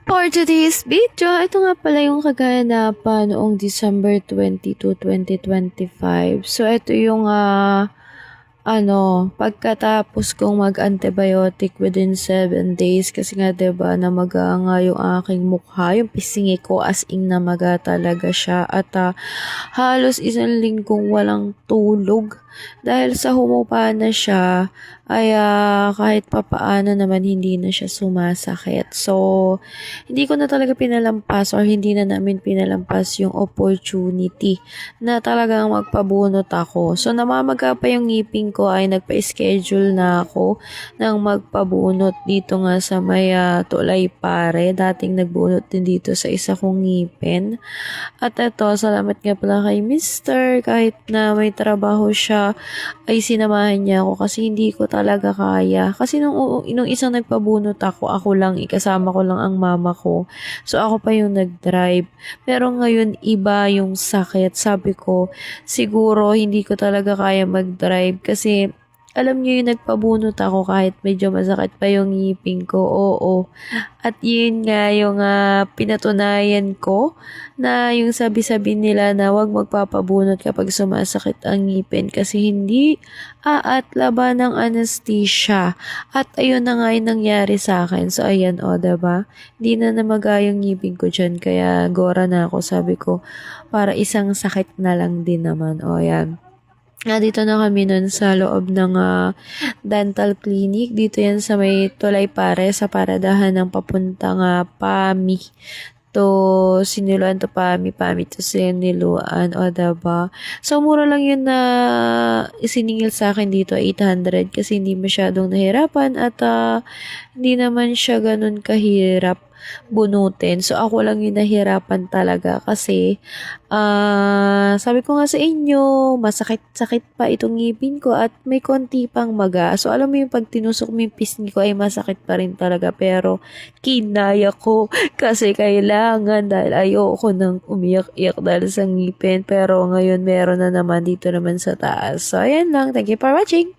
For today's video, ito nga pala yung kaganapan noong December 22, 2025. So, ito yung pagkatapos kong mag-antibiotic within 7 days kasi nga 'di ba namaga nga yung aking mukha, yung pisngi ko as in namaga talaga siya at halos isang linggong walang tulog dahil sa humupa na siya ay kahit papaano naman hindi na siya sumasakit. So, hindi ko na talaga pinalampas or hindi na namin pinalampas yung opportunity na talagang magpabunot ako. So, namamaga pa yung ngipin ko ay nagpa-schedule na ako ng magpabunot dito nga sa may Tulay Pare. Dating nagbunot din dito sa isa kong ngipin. At eto, salamat nga pala kay Mister. Kahit na may trabaho siya, ay sinamahan niya ako kasi hindi ko talaga kaya. Kasi nung isang nagpabunot ako lang, ikasama ko lang ang mama ko. So, ako pa yung nag-drive. Pero ngayon, iba yung sakit. Sabi ko, siguro hindi ko talaga kaya mag-drive kasi alam niyo yung nagpabunot ako kahit medyo masakit pa yung ngipin ko. Oo. At yun nga yung pinatunayan ko na yung sabi-sabi nila na wag magpapabunot kapag sumasakit ang ngipin kasi hindi at laban ng anesthesia. At ayun na nga yung nangyari sa akin. So ayan diba? Hindi na namaga yung ngipin ko dyan kaya gora na ako. Sabi ko para isang sakit na lang din naman. Ayan. Dito na kami nun sa loob ng dental clinic. Dito yan sa may Tulay Pare, sa paradahan ng papuntang PAMI. To Siniluan to PAMI, PAMI to Siniluan, diba? So, mura lang yun na isiningil sa akin dito, 800 kasi hindi masyadong nahirapan at hindi naman siya ganun kahirap bunutin. So, ako lang yung nahirapan talaga kasi sabi ko nga sa inyo, masakit-sakit pa itong ngipin ko at may konti pang maga. So, alam mo yung pag tinusok mo yung pisngi ko ay masakit pa rin talaga pero kinaya ko kasi kailangan dahil ayoko nang umiyak-iyak dahil sa ngipin. Pero ngayon meron na naman dito naman sa taas. So, ayan lang. Thank you for watching.